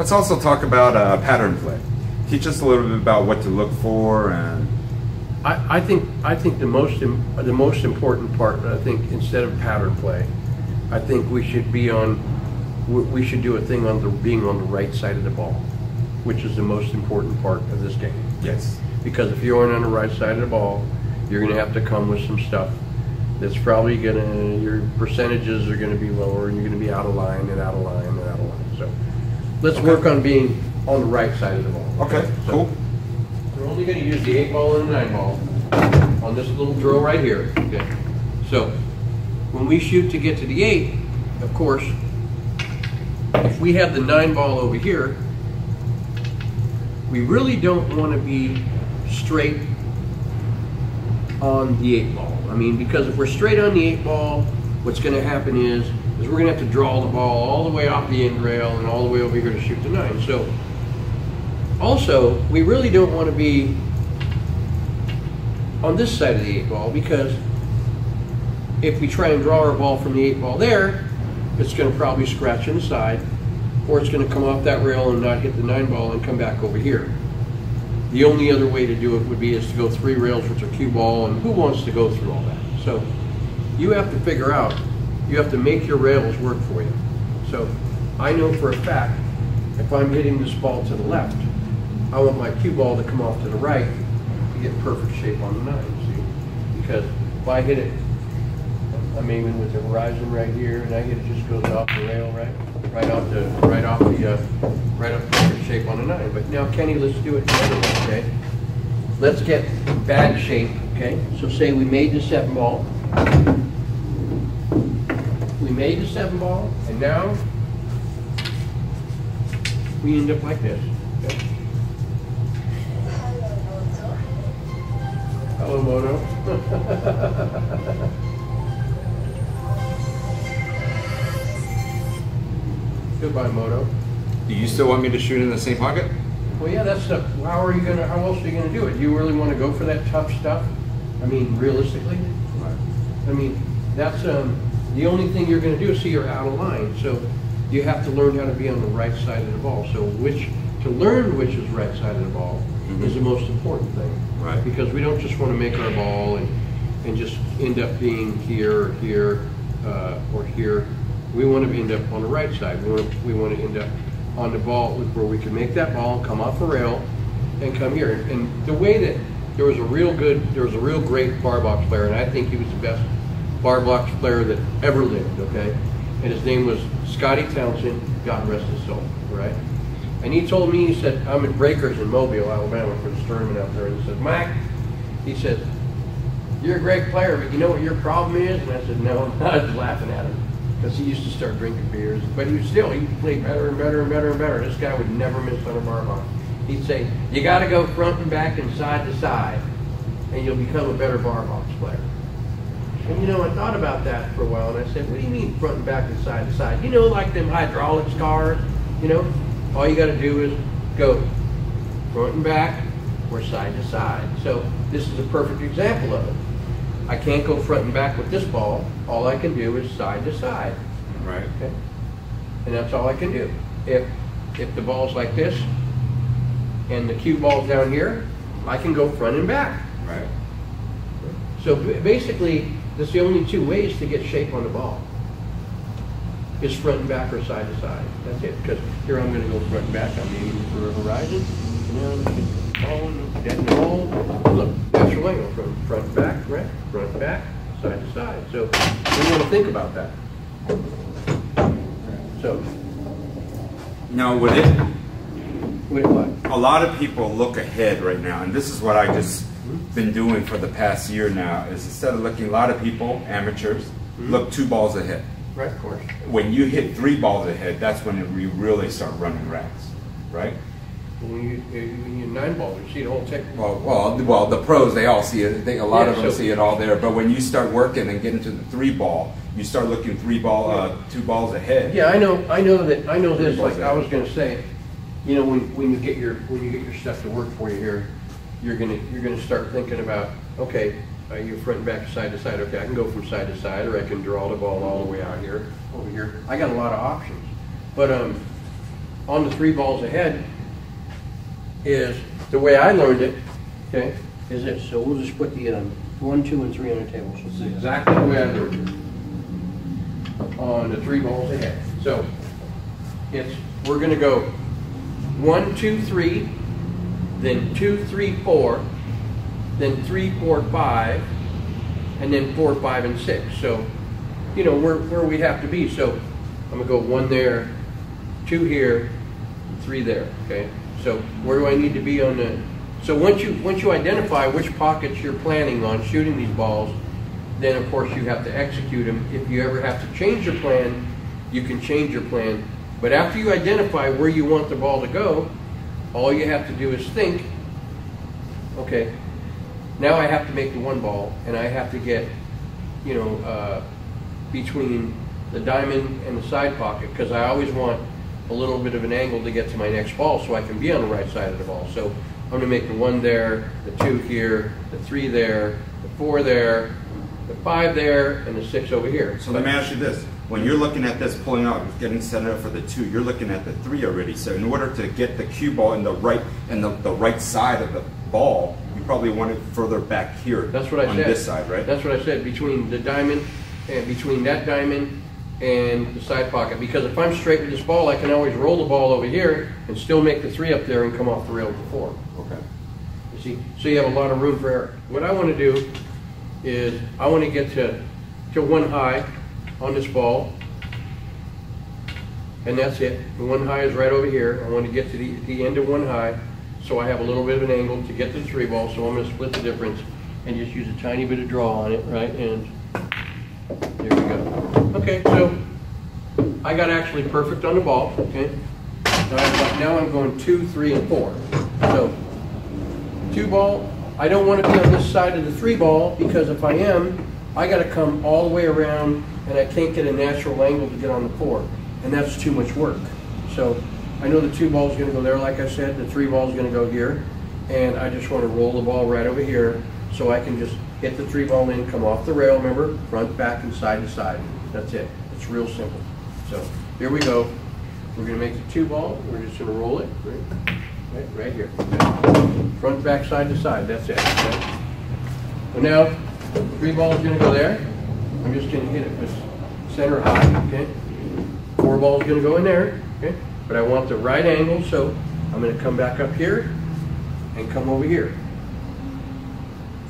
Let's also talk about pattern play. Teach us a little bit about what to look for. And I think the most important part, I think, instead of pattern play, I think we should do a thing on being on the right side of the ball, which is the most important part of this game. yes. Because if you aren't on the right side of the ball, you're going to have to come with some stuff that's probably your percentages are going to be lower, and you're going to be out of line and out of line and out of line. So let's work on being on the right side of the ball. Okay, so cool. We're only going to use the 8 ball and the 9 ball on this little drill right here. Okay. So when we shoot to get to the 8, of course, if we have the 9 ball over here, we really don't want to be straight on the 8 ball. I mean, because if we're straight on the 8 ball, what's going to happen is we're going to have to draw the ball all the way off the end rail and all the way over here to shoot the 9. So also, we really don't want to be on this side of the 8 ball, because if we try and draw our ball from the 8 ball there, it's going to probably scratch on the side, or it's going to come off that rail and not hit the 9 ball and come back over here. The only other way to do it would be is to go 3 rails with a cue ball, and who wants to go through all that? So you have to figure out, you have to make your rails work for you. So I know for a fact, if I'm hitting this ball to the left, I want my cue ball to come off to the right to get perfect shape on the 9, see? Because if I hit it, I'm aiming with the horizon right here, and I hit it just goes off the rail, right off the perfect shape on the 9. But now, Kenny, let's do it the other way, okay? Let's get bad shape, okay? So say we made the 7 ball. We made the 7 ball, and now we end up like this. Okay? Hello, Moto. Goodbye, Moto. Do you still want me to shoot in the same pocket? Well, yeah, that's the. How else are you gonna do it? You really want to go for that tough stuff? I mean, realistically, Right. I mean, that's the only thing you're gonna do is see you're out of line. So you have to learn how to be on the right side of the ball. So to learn which is right side of the ball is the most important thing. Right. Because we don't just want to make our ball and just end up being here or here or here. We want to end up on the right side. We want to end up on the ball where we can make that ball come off the rail and come here. And the way that there was a real great bar box player, and I think he was the best bar box player that ever lived, okay? And his name was Scotty Townsend, God rest his soul, right? And he told me, he said, I'm at Breakers in Mobile, Alabama for this tournament out there, and he said, Mike, he said, you're a great player, but you know what your problem is? And I said, no. I was laughing at him, because he used to start drinking beers, but he played better and better and better and better. This guy would never miss on a bar box. He'd say, you got to go front and back and side to side, and you'll become a better bar box player. And you know, I thought about that for a while, and I said, what do you mean front and back and side to side? You know, like them hydraulics cars, you know? All you got to do is go front and back or side to side. So this is a perfect example of it. I can't go front and back with this ball. All I can do is side to side. Right. Okay? And that's all I can do. If the ball's like this and the cue ball's down here, I can go front and back. Right. So basically, that's the only 2 ways to get shape on the ball. Is front and back or side to side. That's it. Because here I'm going to go front and back. I'm aiming for a horizon. And now dead in the hole. Look, that's your way. From front and back, right? Front and back, side to side. So we want to think about that. So. Now, with what? A lot of people look ahead right now, and this is what I just been doing for the past year now, is instead of looking, a lot of people, amateurs, look 2 balls ahead. Right, of course. When you hit 3 balls ahead, that's when we really start running racks, right? When you 9 balls, you see the whole technique. Well, the pros, they all see it. A lot of them see it all there. But when you start working and get into the 3 ball, you start looking 2 balls ahead. Yeah, I know this. Like I was going to say, you know, when you get your stuff to work for you here, you're gonna start thinking about, okay, you front and back, side to side. Okay, I can go from side to side, or I can draw the ball all the way out here, over here. I got a lot of options, but on the 3 balls ahead is, the way I learned it, okay, is this. So we'll just put the 1, 2, and 3 on the table. So this is exactly the way I learned it on the 3 balls ahead. So we're going to go 1, 2, 3, then 2, 3, 4, then 3, 4, 5, and then 4, 5, and 6. So, you know, where we have to be. So I'm going to go 1 there, 2 here, 3 there, okay? So where do I need to be on the, so once you identify which pockets you're planning on shooting these balls, then of course you have to execute them. If you ever have to change your plan, you can change your plan. But after you identify where you want the ball to go, all you have to do is think, okay, now I have to make the 1 ball, and I have to get, you know, between the diamond and the side pocket, because I always want a little bit of an angle to get to my next ball so I can be on the right side of the ball. So I'm going to make the 1 there, the 2 here, the 3 there, the 4 there, the 5 there, and the 6 over here. So let me ask you this. When you're looking at this, pulling out, getting set up for the 2, you're looking at the 3 already. So in order to get the cue ball in the right side of the ball, you probably want it further back here. That's what I said. On this side, right? That's what I said, between the diamond and between that diamond and the side pocket. Because if I'm straight with this ball, I can always roll the ball over here and still make the 3 up there and come off the rail with the 4. Okay. You see, so you have a lot of room for error. What I want to do is I want to get to 1 high on this ball, and that's it. The 1 high is right over here. I want to get to the end of 1 high, so I have a little bit of an angle to get to the 3 ball. So I'm going to split the difference and just use a tiny bit of draw on it, right? And there we go. Okay, so I got actually perfect on the ball. Okay, now I'm going 2, 3, and 4. So 2 ball. I don't want to be on this side of the 3 ball, because if I am, I got to come all the way around, and I can't get a natural angle to get on the 4, and that's too much work. So I know the 2 ball is going to go there, like I said. The 3 ball is going to go here, and I just want to roll the ball right over here, so I can just hit the 3 ball in, come off the rail. Remember, front, back, and side to side. That's it. It's real simple. So here we go. We're going to make the 2 ball. We're just going to roll it right here. Okay. Front, back, side to side. That's it. Okay. So now 3 ball is going to go there. I'm just going to hit it with center high. Okay. 4 ball is going to go in there. Okay. But I want the right angle, so I'm going to come back up here and come over here.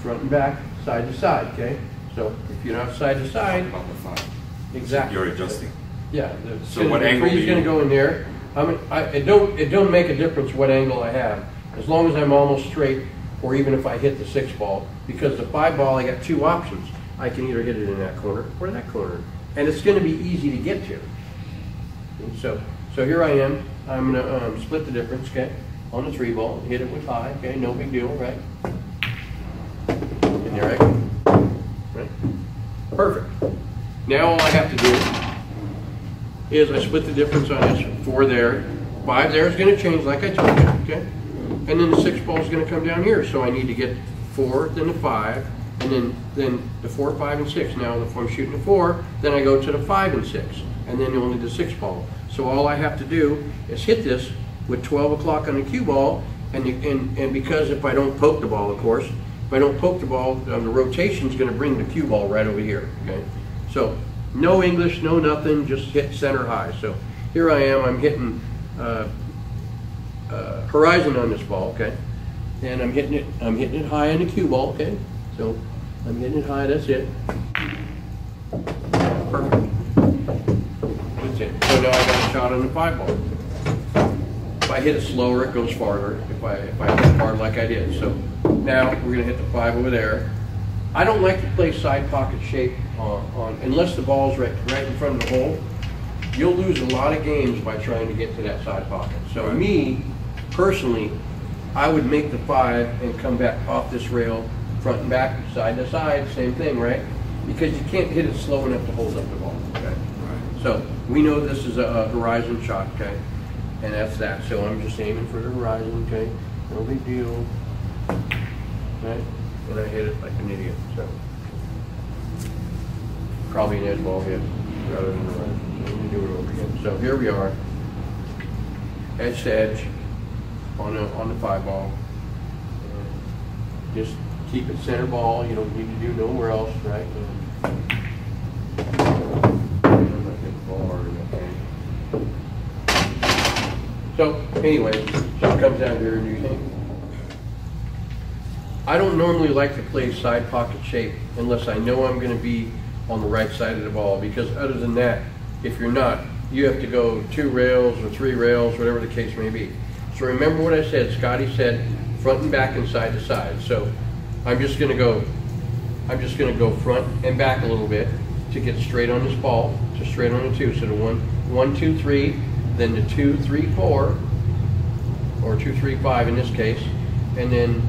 Front and back, side to side. Okay. So if you're not side to side, About the 5. exactly. You're adjusting. Yeah. So what angle is going to go in there? It don't make a difference what angle I have, as long as I'm almost straight, or even if I hit the 6 ball. Because the 5 ball, I got 2 options. I can either hit it in that corner or that corner, and it's going to be easy to get to. And so here I am. I'm going to split the difference, okay, on the 3 ball, hit it with high, okay, no big deal, right? And there I go. Right? Perfect. Now all I have to do is I split the difference on this 4 there. 5 there is going to change like I told you, okay? And then the 6 ball is going to come down here. So I need to get 4, then the 5, and then the 4, 5, and 6. Now if I'm shooting the 4, then I go to the 5 and 6, and then only the 6 ball. So all I have to do is hit this with 12 o'clock on the cue ball, and because if I don't poke the ball, of course, if I don't poke the ball, the rotation is going to bring the cue ball right over here, okay? So no English, no nothing, just hit center high. So here I am, I'm hitting horizon on this ball, okay? And I'm hitting it high on the cue ball, okay? So I'm hitting it high, that's it. Perfect. That's it. So now I got a shot on the 5 ball. If I hit it slower, it goes farther. If I hit it hard like I did. So now we're gonna hit the 5 over there. I don't like to play side pocket shape on unless the ball's right in front of the hole. You'll lose a lot of games by trying to get to that side pocket. So me, personally, I would make the 5 and come back off this rail, front and back, side to side, same thing, right? Because you can't hit it slow enough to hold up the ball, okay? Right. So we know this is a horizon shot, okay? And that's that. So I'm just aiming for the horizon, okay? No big deal, right? And I hit it like an idiot, so. Probably an edge ball hit rather than the right. So let me do it over again. So here we are. edge to edge on the 5-ball. Just keep it center ball. You don't need to do nowhere else, right? So anyway, so it comes down here and you think. I don't normally like to play side pocket shape unless I know I'm going to be on the right side of the ball, because other than that, if you're not, you have to go 2 rails or 3 rails, whatever the case may be. So remember what I said. Scotty said front and back and side to side. So I'm just going to go front and back a little bit to get straight on this ball, to straight on the 2. So the 1, 2, 3, then the 2, 3, 4, or 2, 3, 5 in this case, and then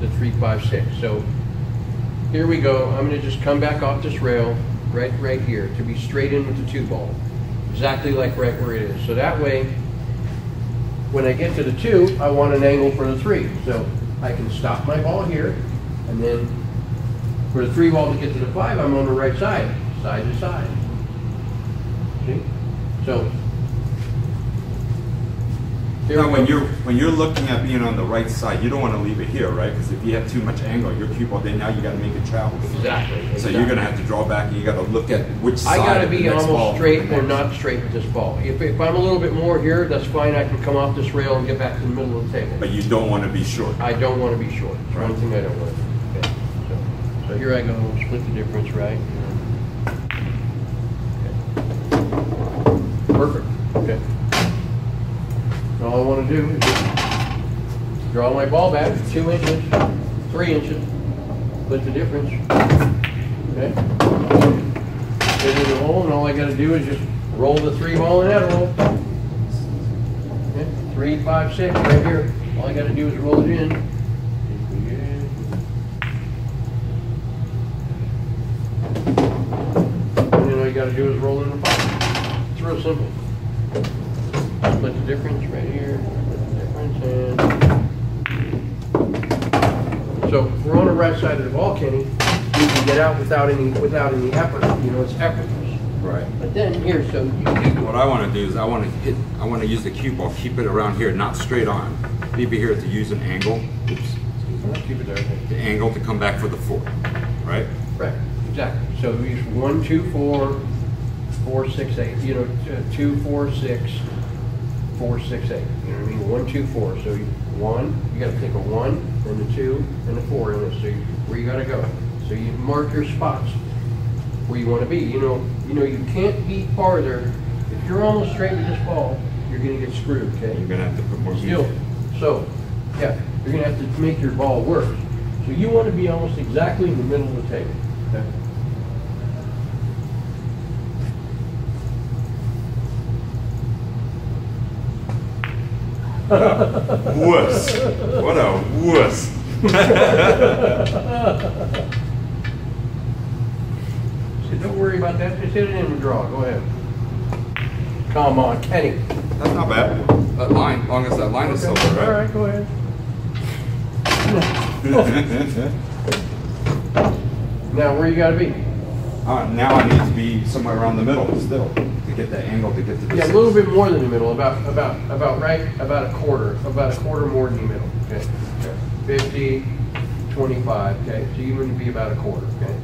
the 3, 5, 6. So here we go. I'm going to just come back off this rail right here to be straight in with the 2 ball, exactly like right where it is. So that way, when I get to the 2, I want an angle for the 3. So I can stop my ball here, and then for the 3 ball to get to the 5, I'm on the right side, side to side. See? So now, when you're looking at being on the right side, you don't want to leave it here, right? Because if you have too much angle, your cue ball, then now you got to make it travel. Exactly. So you're going to have to draw back, and you got to look at which side. I got to of the be next almost ball. straight or not straight with this ball. If I'm a little bit more here, that's fine. I can come off this rail and get back to the middle of the table. But you don't want to be short. I don't want to be short. It's Right. one thing I don't want to do. Okay. So here I go. Split the difference, right? Okay. Perfect. Okay. All I want to do is just draw my ball back 2 inches, 3 inches, split the difference. Okay. Get in the hole, and all I got to do is just roll the 3 ball in that hole. Okay. 3, 5, 6 right here. All I got to do is roll it in. And then all you got to do is roll in the ball. It's real simple. Split the difference right here. Split the difference, and so we're on the right side of the ball, Kenny. You can get out without any effort. You know, it's effortless. Right. But then here, so you do. What I want to do is I want to use the cue ball, keep it around here, not straight on. Maybe here to use an angle. Oops. Keep it there. Okay. The angle to come back for the 4, right? Right. Exactly. So we use 1, 2, 4, 4, 6, 8. You know, 2, 4, 6. 4, 6, 8. You know what I mean? 1, 2, 4. So you got to take a 1, then the 2, and the 4 in this. So where you got to go. So you mark your spots where you want to be. You know, you can't be farther. If you're almost straight with this ball, you're going to get screwed. Okay. You're gonna have to put more Still. So, yeah, you're going to have to make your ball work. So you want to be almost exactly in the middle of the table. Okay. Wuss. What a wuss. So don't worry about that. Just hit it in and draw. Go ahead. Come on, Kenny. That's not bad. That line, as long as that line is still there, right? All right, go ahead. Now, where you got to be? Now I need to be somewhere around the middle still to get that angle to get to the Yeah, 6. a little bit more than the middle. About a quarter more than the middle. Okay. 50, 25. Okay. So you want to be about a quarter. Okay.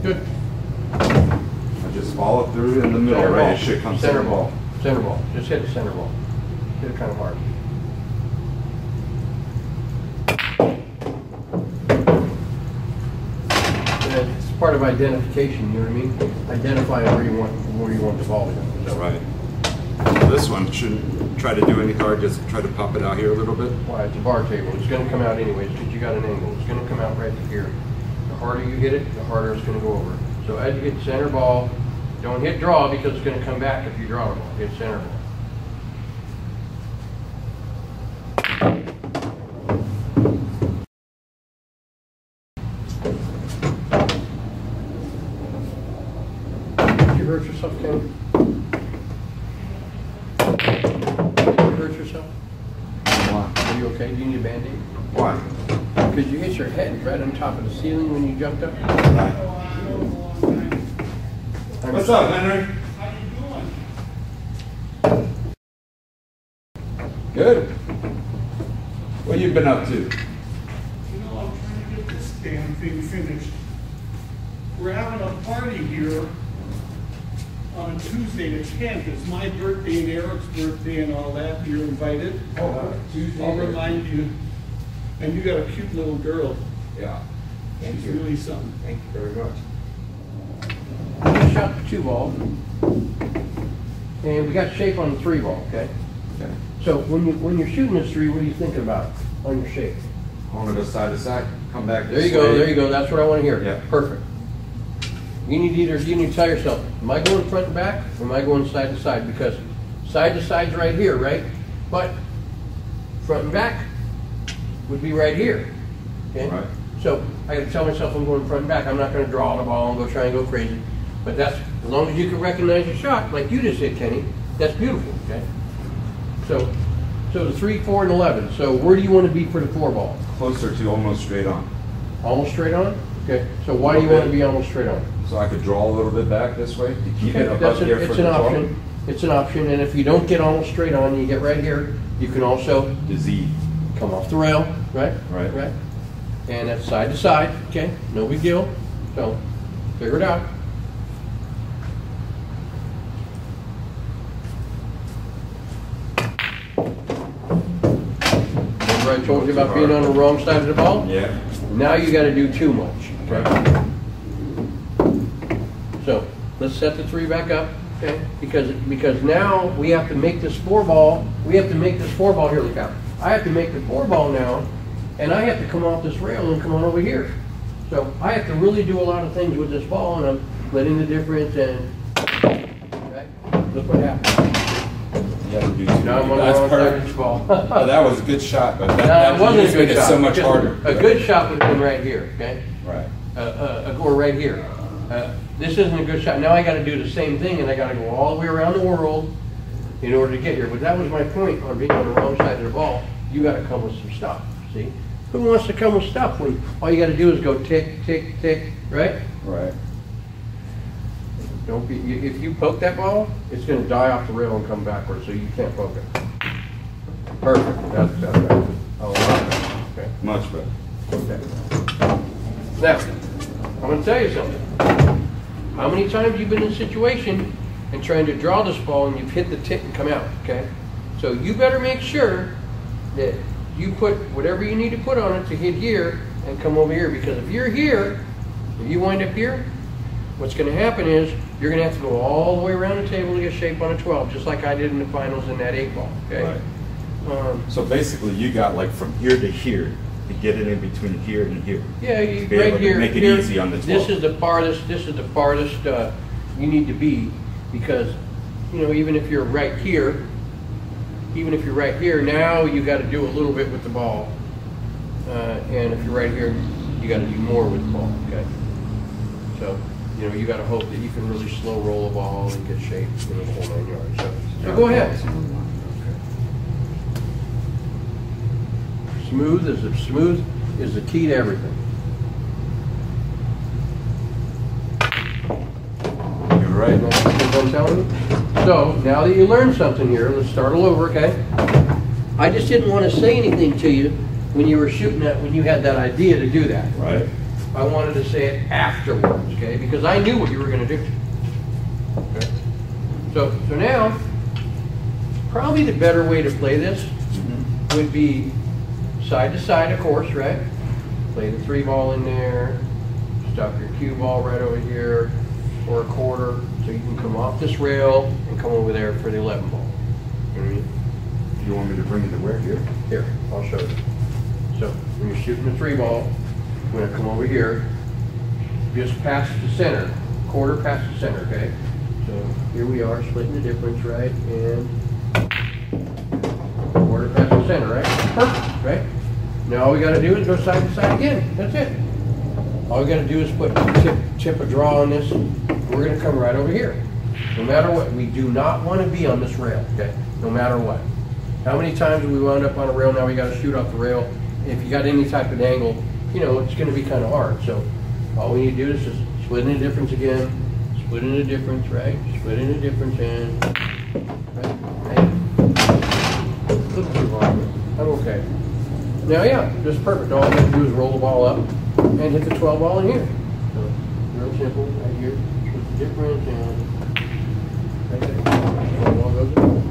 Good. I just follow through in the middle, Center right? ball. It should come Center ball. Center ball. Just hit the center ball. Hit it kind of hard. And it's part of identification. You know what I mean? Identifying where you want the ball to go. So, Right. This one shouldn't try to do any hard, just try to pop it out here a little bit. why, it's a bar table. It's going to come out anyways because you got an angle. It's going to come out right here. The harder you hit it, the harder it's going to go over. So as you hit center ball, don't hit draw because it's going to come back if you draw the ball. Hit center ball. hurt yourself, Kenny? You hurt yourself? Why? Are you okay? Do you need a Band-Aid? Why? Because you hit your head right on top of the ceiling when you jumped up. What's up, Henry? How you doing? Good. What you been up to? You know, I'm trying to get this damn thing finished. We're having a party here on Tuesday the 10th. It's my birthday and Eric's birthday and all that. You're invited. Oh, Tuesday. I'll remind you. And you got a cute little girl. Yeah. Thank She's you. really something. Thank you very much. We just shot the 2 ball, and we got shape on the 3 ball, okay? Okay. So when you're shooting this 3, what are you thinking about on your shape? I want to go side to side. Come back. There you go, there you go. That's what I want to hear. Yeah. Perfect. You need to tell yourself, am I going front and back, or am I going side to side? Because side to side's right here, right? But front and back would be right here. Okay? Right. So I got to tell myself I'm going front and back. I'm not going to draw the ball and go try and go crazy. But that's, as long as you can recognize your shot, like you just did, Kenny, that's beautiful, okay? So the 3, 4, and 11. So where do you want to be for the 4 ball? Closer to almost straight on. Almost straight on? Okay. So why do you want to be almost straight on? So I could draw a little bit back this way to keep it above here for it's the an draw. option. It's an option, and if you don't get almost straight on, you get right here. You can also The Z. come off the rail, right? Right. Right. And that's side to side, okay? No big deal. So figure it out. Remember I told you about being on the wrong side of the ball? Yeah. Now you got to do too much. Okay? So let's set the 3 back up, okay? Because now we have to make this 4 ball. We have to make this 4 ball here. Look out! I have to make the 4 ball now, and I have to come off this rail and come on over here. So I have to really do a lot of things with this ball, and I'm letting the difference. And okay? Look what happened. You have to do two. Now I'm on the That's wrong side of perfect. this ball. Oh, that was a good shot, but No, that it wasn't a just good made it shot. so much Just harder. A good shot would have been right here, okay? Right. Or right here. This isn't a good shot. Now I got to do the same thing, and I got to go all the way around the world in order to get here. But that was my point on being on the wrong side of the ball. You got to come with some stuff. See? Who wants to come with stuff when all you got to do is go tick, tick, tick, right? Right. Don't be. If you poke that ball, it's going to die off the rail and come backwards, so you can't poke it. Perfect. That's better. A lot better. Okay. Much better. Okay. Now, I'm going to tell you something. How many times you've been in a situation and trying to draw this ball and you've hit the tip and come out, okay? So you better make sure that you put whatever you need to put on it to hit here and come over here, because if you're here, if you wind up here, what's going to happen is you're going to have to go all the way around the table to get shape on a 12, just like I did in the finals in that 8 ball, okay? Right. So basically, you got like from here to here to get it in between here and here. Yeah, Be right able to here. make it here, easy on the 12. This is the farthest. This is the farthest you need to be, because even if you're right here, now you got to do a little bit with the ball, and if you're right here, you got to do more with the ball. Okay, so you got to hope that you can really slow roll the ball and get shape, the whole 9 yards. So go ahead. Smooth is the key to everything. You're right. That's what I'm telling you. So now that you learned something here, let's start all over, okay? I just didn't want to say anything to you when you were shooting that, when you had that idea to do that. Right. I wanted to say it afterwards, okay? Because I knew what you were going to do. Okay. So now, probably the better way to play this would be side to side, of course, right? Play the 3 ball in there, stuff your cue ball right over here, or a quarter, so you can come off this rail and come over there for the 11 ball. You know what I mean? You want me to bring it to where here? Here, I'll show you. So when you're shooting the 3 ball, I'm going to come over here, just past the center, quarter past the center, okay? So here we are, splitting the difference, right? And quarter past the center, right? Perfect, right? Now all we got to do is go side to side again. That's it. All we got to do is put tip a draw on this. We're going to come right over here. No matter what, we do not want to be on this rail, okay? No matter what. How many times have we wound up on a rail, now we got to shoot off the rail? If you got any type of angle, you know, it's going to be kind of hard. So all we need to do is just split in the difference again, split in the difference, right? Split in the difference and, right? Look too hard. I'm okay. Now, yeah, just perfect. All I got to do is roll the ball up and hit the 12 ball in here. So, real simple, right here. Split the difference and right there. 12 ball goes in.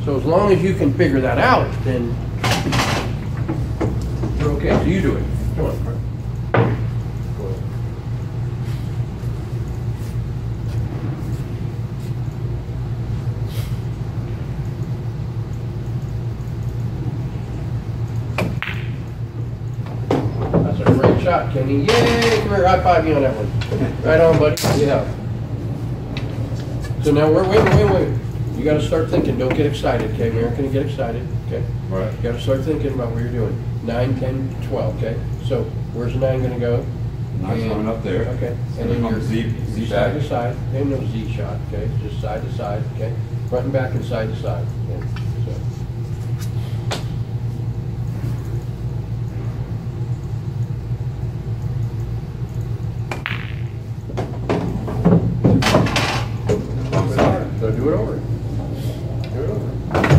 So as long as you can figure that out, then you're okay. So you do it. Come on, Frank. Go ahead. That's a great shot, Kenny. Yay! Come here, high five me on that one. Right on, buddy. Yeah. So now we're wait. You got to start thinking. Don't get excited, okay? We aren't going to get excited, okay? Right. You got to start thinking about what you're doing. 9, 10, 12, okay? So where's the 9 going to go? 9's going up there. Okay. And then your Z side back. to side. Ain't no Z shot, okay? Just side to side, okay? Front and back and side to side. Okay? So. So do it over.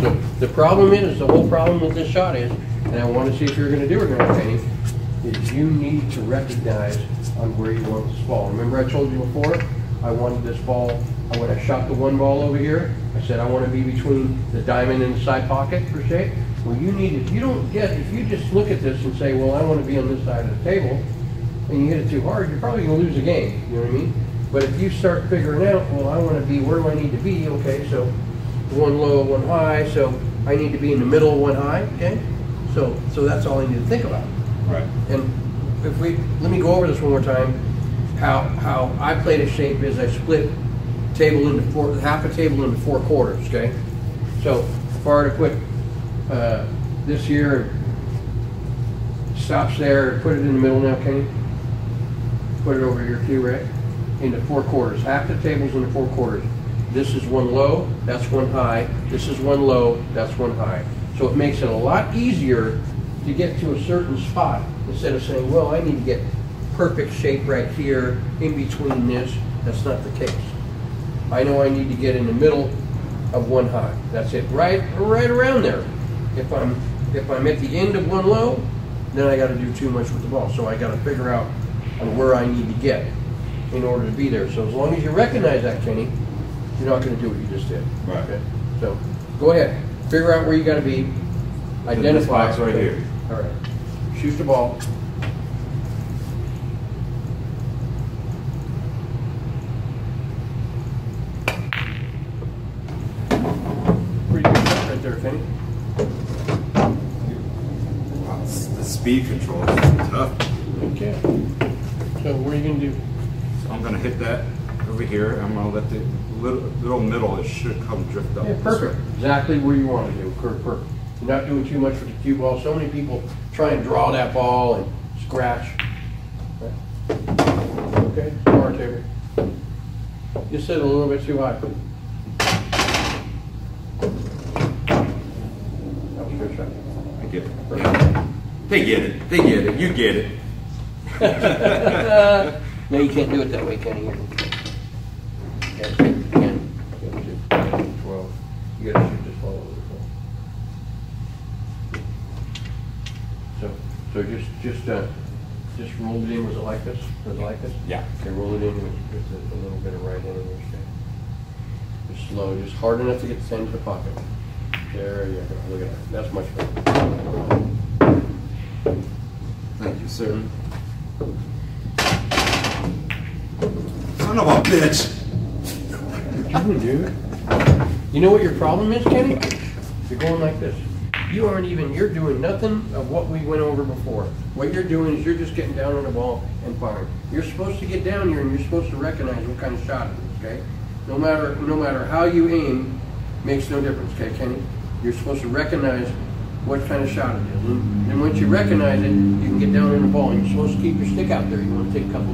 So the problem is, the whole problem with this shot is, and I want to see if you're going to do it or not, Kenny, is you need to recognize on where you want this ball. Remember I told you before, I wanted this ball, when I shot the one ball over here, I said I want to be between the diamond and the side pocket per se. Well, you need, if you just look at this and say, well, I want to be on this side of the table, and you hit it too hard, you're probably going to lose the game, you know what I mean? But if you start figuring out, well, I want to be, where do I need to be? Okay, so one low, one high, so I need to be in the middle of one high, okay? So that's all I need to think about. Right. And if let me go over this one more time. How I played a shape is I split table into half a table into 4 quarters, okay? So if I were to put this here, stops there, put it in the middle now, Kenny? Put it over your cue, right? Into 4 quarters. Half the table's into 4 quarters. This is one low, that's one high. This is one low, that's one high. So it makes it a lot easier to get to a certain spot instead of saying, well, I need to get perfect shape right here in between this. That's not the case. I know I need to get in the middle of one high. That's it, right around there. If I'm at the end of one low, then I got to do too much with the ball. So I got to figure out on where I need to get in order to be there. So as long as you recognize that, Kenny, you're not going to do what you just did. Right. Okay? So go ahead, figure out where you got to be. Identify. This box right here. All right. Shoot the ball. Pretty good shot right there, Kenny. Wow, the speed control is tough. Okay. So what are you going to do? So I'm going to hit that over here. I'm going to let the little middle, it should come drift up. Yeah, perfect. Exactly where you want to do. Perfect. You're not doing too much with the cue ball. So many people try and draw that ball and scratch. Okay, power table. You sit a little bit too high. That was a good shot. I get it. Yeah. They get it. They get it. You get it. No, you can't do it that way, Kenny. Yeah, again. 12. You gotta shoot this ball over the ball. So just roll it in. Was it like this? Was it like this? Yeah. Okay, roll it in with a little bit of right hand in there. Just slow, just hard enough to get the sand to the pocket. There you go. Look at that. That's much better. Thank you, sir. Son of a bitch! What you doing, dude? You know what your problem is, Kenny? You're going like this. You're doing nothing of what we went over before. What you're doing is you're just getting down on the ball and firing. You're supposed to get down here and you're supposed to recognize what kind of shot it is, okay? No matter how you aim, makes no difference, okay, Kenny? You're supposed to recognize what kind of shot it is. And once you recognize it, you can get down on the ball and you're supposed to keep your stick out there. You want to take a couple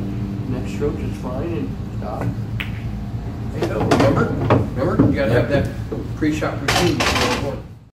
next strokes, it's fine, and stop. Remember? You gotta have that pre-shot routine before the board.